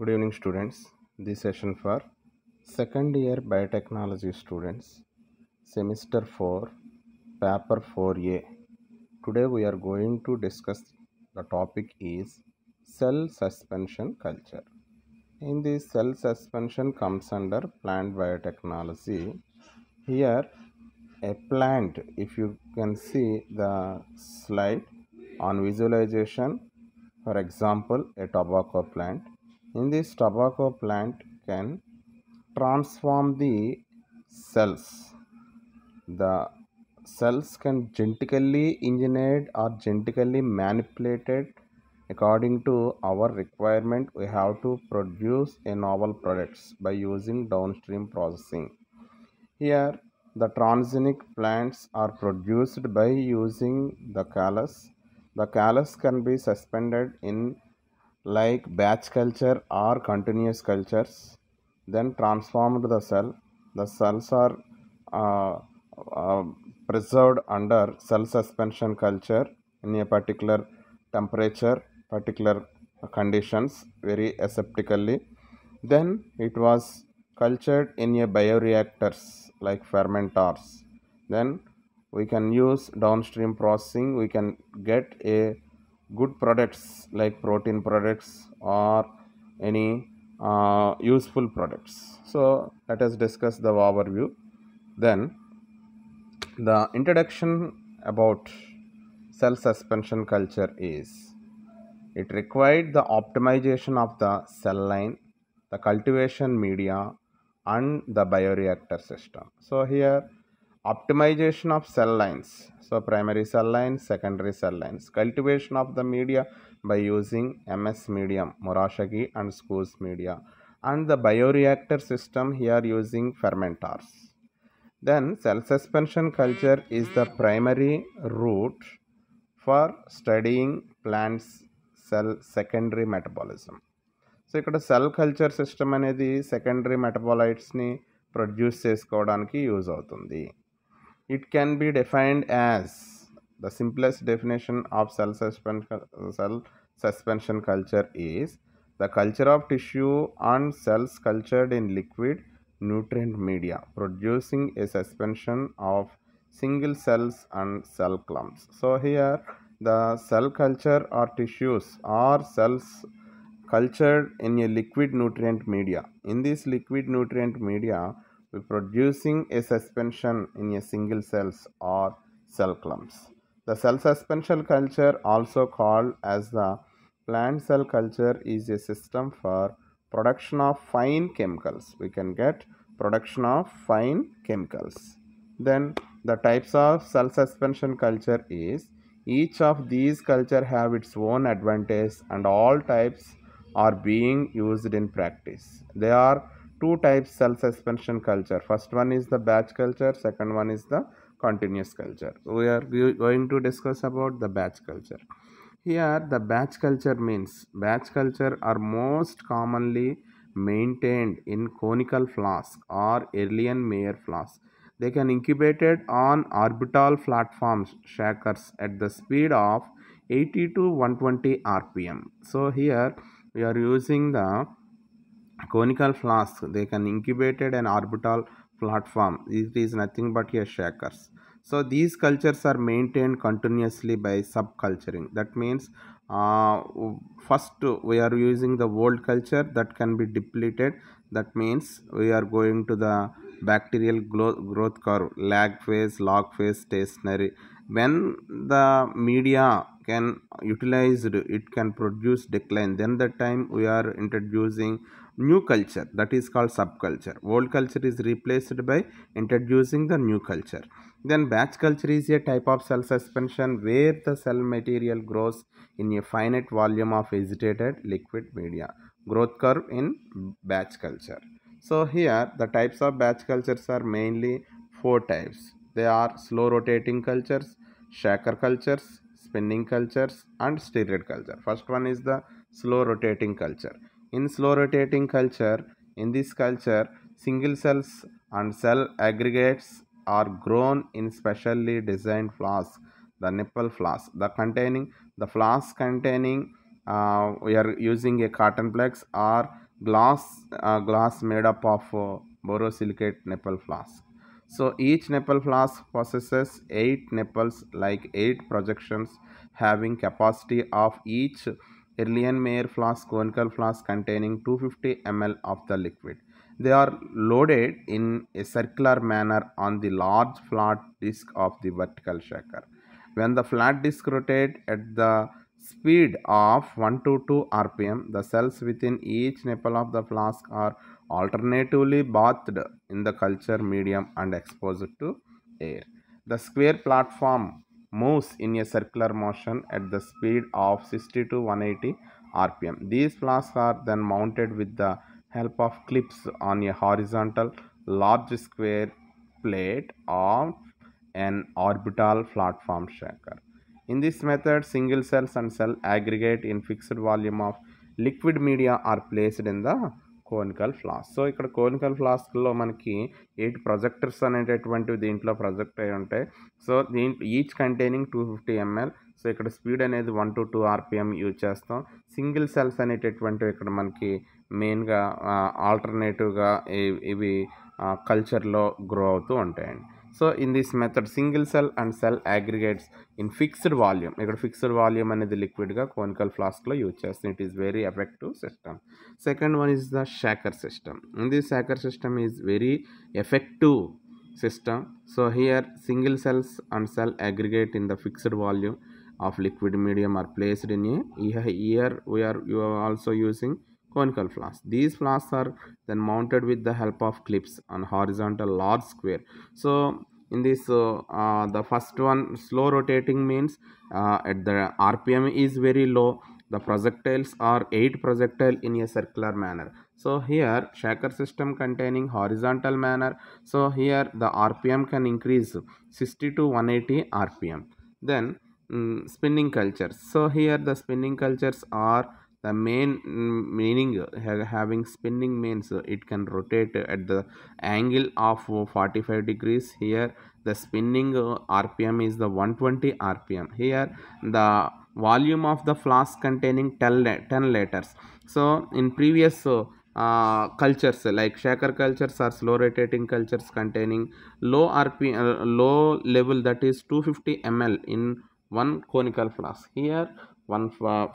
Good evening, students. This session for second year biotechnology students, semester 4, paper 4A. Today we are going to discuss the topic is cell suspension culture. In this cell suspension comes under plant biotechnology. Here a plant, if you can see the slide on visualization, for example a tobacco plant. In this tobacco plant can transform the cells. The cells can genetically engineered or genetically manipulated according to our requirement. We have to produce a novel products by using downstream processing. Here, the transgenic plants are produced by using the callus. The callus can be suspended in like batch culture or continuous cultures, then transformed the cell. The cells are uh, uh, preserved under cell suspension culture in a particular temperature, particular conditions, very aseptically. Then it was cultured in a bioreactors like fermenters. Then we can use downstream processing. We can get a good products like protein products or any useful products. So let us discuss the overview. Then the introduction about cell suspension culture is it required the optimization of the cell line, the cultivation media, and the bioreactor system. So here, optimization of cell lines. So primary cell lines, secondary cell lines. Cultivation of the media by using MS medium, Murashagi and Squeeze media. And the bioreactor system here using fermenters. Then cell suspension culture is the primary route for studying plants cell secondary metabolism. So ఇక్కడ cell culture system అనేది secondary మెటబాలైట్స్ని produce చేసుకోవడానికి use అవుతుంది. It can be defined as the simplest definition of cell suspension culture is the culture of tissue and cells cultured in liquid nutrient media producing a suspension of single cells and cell clumps. So here the cell culture or tissues or cells cultured in a liquid nutrient media. In this liquid nutrient media we producing a suspension in a single cells or cell clumps. The cell suspension culture, also called as the plant cell culture, is a system for production of fine chemicals. We can get production of fine chemicals. Then the types of cell suspension culture is each of these culture have its own advantage and all types are being used in practice. There are two types cell suspension culture. First one is the batch culture, second one is the continuous culture. We are going to discuss about the batch culture. Here the batch culture means batch culture are most commonly maintained in conical flask or Erlen Meyer flask. They can incubated on orbital platforms shakers at the speed of 80 to 120 rpm. So here we are using the conical flask. They can incubated an orbital platform. It is nothing but a shakers. So these cultures are maintained continuously by subculturing. That means first we are using the old culture that can be depleted. That means we are going to the bacterial growth curve, lag phase, log phase, stationary. When the media can utilized, it can produce decline. Then that time we are introducing new culture, that is called subculture. Old culture is replaced by introducing the new culture. Then batch culture is a type of cell suspension where the cell material grows in a finite volume of agitated liquid media. Growth curve in batch culture. So here the types of batch cultures are mainly four types. They are slow rotating cultures, shaker cultures, spinning cultures, and steroid culture. First one is the slow rotating culture. In slow rotating culture, in this culture, single cells and cell aggregates are grown in specially designed flasks, the nipple flask. The flask containing we are using a cotton flax or glass made up of borosilicate nipple flask. So each nipple flask possesses 8 nipples, like 8 projections, having capacity of each Erlenmeyer flask, conical flask containing 250 ml of the liquid. They are loaded in a circular manner on the large flat disc of the vertical shaker. When the flat disk rotates at the speed of 1 to 2 rpm, the cells within each nipple of the flask are alternatively bathed in the culture medium and exposed to air. The square platform moves in a circular motion at the speed of 60 to 180 rpm. These flasks are then mounted with the help of clips on a horizontal large square plate of an orbital platform shaker. In this method, single cells and cell aggregate in fixed volume of liquid media are placed in the conical flask. So ఇక్కడ conical ఫ్లాస్క్లో మనకి 8 projectors అనేటటువంటివి దీంట్లో project అయి ఉంటాయి. So దీంట్లో each containing 250 ml. So ఇక్కడ speed అనేది 1 to 2 rpm use చేస్తాం. సింగిల్ సెల్స్ అనేటటువంటివి ఇక్కడ మనకి మెయిన్గా ఆల్టర్నేటివ్గా ఇవి కల్చర్లో గ్రో అవుతూ ఉంటాయండి. So in this method single cell and cell aggregates in fixed volume, ఇక్కడ ఫిక్స్డ్ వాల్యూమ్ అనేది లిక్విడ్గా కోనికల్ ఫ్లాస్క్లో యూజ్ చేస్తాం. It is very effective system. Second one is the shocker system. In this shocker system is very effective system. So here single cells and cell aggregate in the fixed volume of liquid medium are placed in a, here you are also using conical flasks. These flasks are then mounted with the help of clips on horizontal large square. So in this the first one, slow rotating means at the rpm is very low. The projectiles are 8 projectile in a circular manner. So here shaker system containing horizontal manner. So here the rpm can increase 60 to 180 rpm. Then spinning cultures. So here the spinning cultures are the main meaning. Having spinning means it can rotate at the angle of 45 degrees. Here the spinning rpm is the 120 rpm. Here the volume of the flask containing 10 liters. So in previous cultures like shaker cultures are slow rotating cultures containing low rpm, low level, that is 250 ml in one conical flask. Here one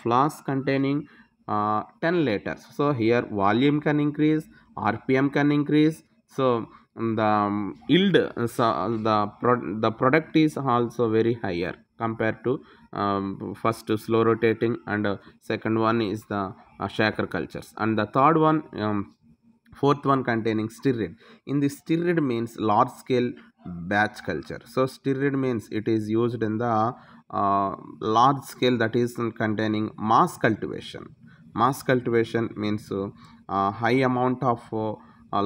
flask containing 10 liters. So here volume can increase, rpm can increase. So the yield, the product is also very higher compared to first slow rotating, and second one is the shaker cultures, and the third one, fourth one containing stirred. In the stirred means large scale batch culture. So stirred means it is used in the large scale, that is containing mass cultivation. Mass cultivation means high amount of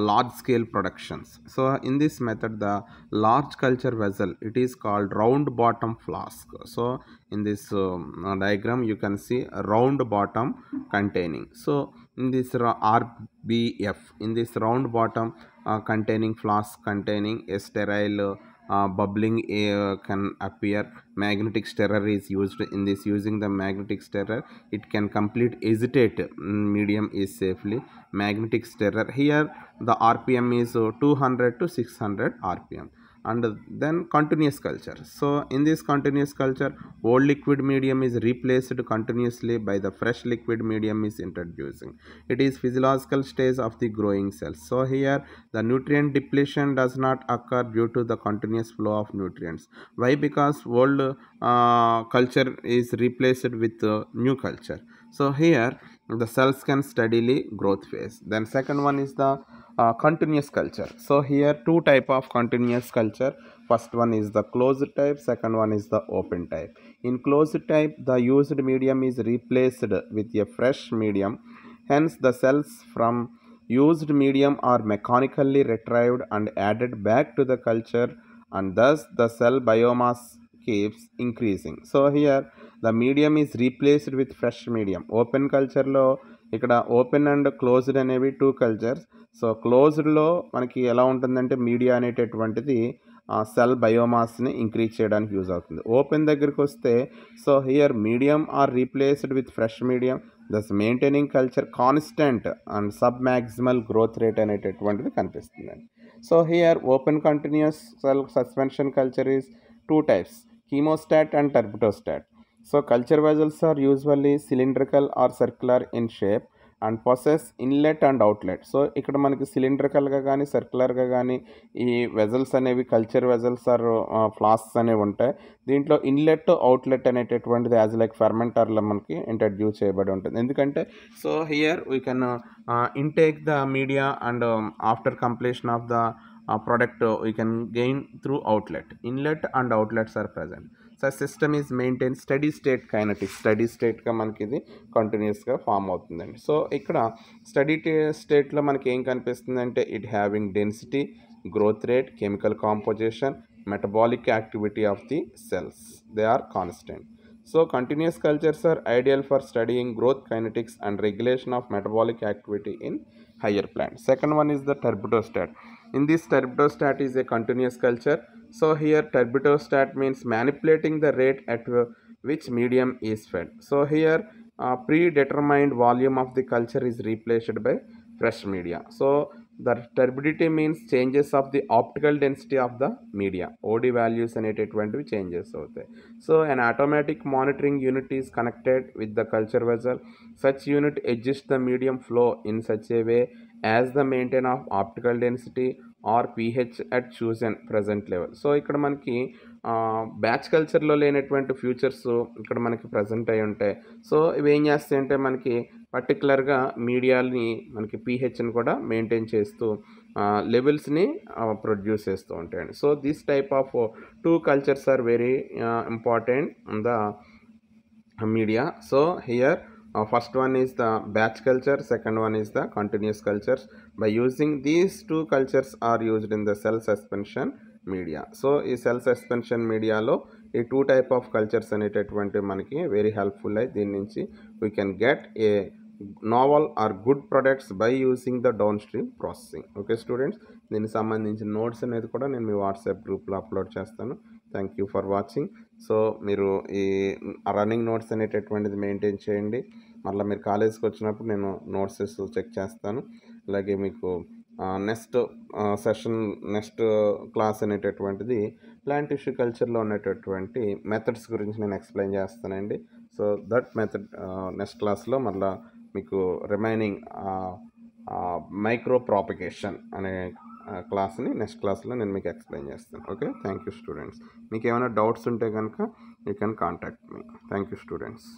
large scale productions. So in this method the large culture vessel, it is called round bottom flask. So in this diagram you can see a round bottom containing. So in this rbf, in this round bottom containing flask containing a sterile bubbling air can appear. Magnetic stirrer is used. In this, using the magnetic stirrer, it can complete agitate medium is safely. Magnetic stirrer, here the rpm is 200 to 600 rpm. And then continuous culture. So in this continuous culture, old liquid medium is replaced continuously by the fresh liquid medium is introducing. It is physiological stage of the growing cells. So here the nutrient depletion does not occur due to the continuous flow of nutrients. Why? Because old culture is replaced with new culture. So here the cells can steadily growth phase. Then second one is the continuous culture. So here two type of continuous culture. First one is the closed type, second one is the open type. In closed type, the used medium is replaced with a fresh medium. Hence the cells from used medium are mechanically retrieved and added back to the culture, and thus the cell biomass keeps increasing. So here the medium is replaced with fresh medium. Open culture lo ఇక్కడ open and closed అనేవి two cultures. So క్లోజ్డ్లో మనకి ఎలా ఉంటుందంటే media అనేటటువంటిది cell బయోమాస్ని increase చేయడానికి use అవుతుంది. Open దగ్గరికి వస్తే, so here medium are replaced with fresh medium. thus maintaining culture constant and submaximal growth rate అనేటటువంటిది కనిపిస్తుందండి. So here open continuous cell suspension culture is two types, chemostat and turbidostat. So culture vessels are usually cylindrical or circular in shape and possess inlet and outlet. So ఇక్కడ మనకి సిలిండ్రికల్గా కానీ సర్క్యులర్గా కానీ ఈ vessels అనేవి culture vessels are flasks అనేవి ఉంటాయి. దీంట్లో inlet outlet అనేటటువంటిది యాజ్ లైక్ ఫెర్మెంటర్లో మనకి ఇంట్రడ్యూస్ చేయబడి ఉంటుంది. ఎందుకంటే so here we can intake the media and after completion of the product we can gain through outlet. Inlet and outlets are present. So system is maintained steady state kinetics. Steady state గా మనకి ఇది కంటిన్యూస్గా form అవుతుందండి. So ఇక్కడ study స్టేట్లో మనకి ఏం కనిపిస్తుంది అంటే it having density, growth rate, chemical composition, metabolic activity of the cells, they are constant. So continuous cultures are ideal for studying growth kinetics and regulation of metabolic activity in higher plants. Second one is the turbidostat. In this, turbidostat is a continuous culture. So here turbidostat means manipulating the rate at which medium is fed. So here predetermined volume of the culture is replaced by fresh media. So the turbidity means changes of the optical density of the media. OD values అనేటటువంటివి changes అవుతాయి. So an automatic monitoring unit is connected with the culture vessel. Such unit adjusts the medium flow in such a way as the maintain of optical density or pH at chosen present level. So ఇక్కడ మనకి batch కల్చర్లో లేనటువంటి futures ఇక్కడ మనకి present అయి ఉంటాయి. So ఇవి ఏం చేస్తాయి అంటే మనకి పర్టికులర్గా మీడియాని మనకి పీహెచ్ని కూడా మెయింటైన్ చేస్తూ లెవెల్స్ని ప్రొడ్యూస్ చేస్తూ ఉంటాయండి. So this type of two cultures are very important in the media. So here first one is the batch culture, second one is the continuous cultures. By using these two cultures are used in the cell suspension media. So ఈ cell suspension మీడియాలో ఈ two type of cultures అనేటటువంటి మనకి very helpful అయ్యి దీని నుంచి we can get a novel or good products by using the downstream processing. Okay students, దీనికి సంబంధించిన నోట్స్ అనేది కూడా నేను మీ వాట్సాప్ గ్రూప్లో అప్లోడ్ చేస్తాను. Thank you for watching. So మీరు ఈ రన్నింగ్ నోట్స్ అనేటటువంటిది మెయింటైన్ చేయండి. మళ్ళీ మీరు కాలేజ్కి వచ్చినప్పుడు నేను నోట్స్ చెక్ చేస్తాను. అలాగే మీకు నెక్స్ట్ సెషన్ నెక్స్ట్ క్లాస్ అనేటటువంటిది ప్లాంట్ టిష్యూ కల్చర్లో ఉన్నటువంటి మెథడ్స్ గురించి నేను ఎక్స్ప్లెయిన్ చేస్తానండి. సో దట్ మెథడ్ నెక్స్ట్ క్లాస్లో మళ్ళీ మీకు రిమైనింగ్ మైక్రో ప్రాపగేషన్ అనే క్లాస్ని నెక్స్ట్ క్లాస్లో నేను మీకు ఎక్స్ప్లెయిన్ చేస్తాను. Okay, thank you students. మీకు ఏమైనా డౌట్స్ ఉంటే కనుక you can contact me. Thank you students.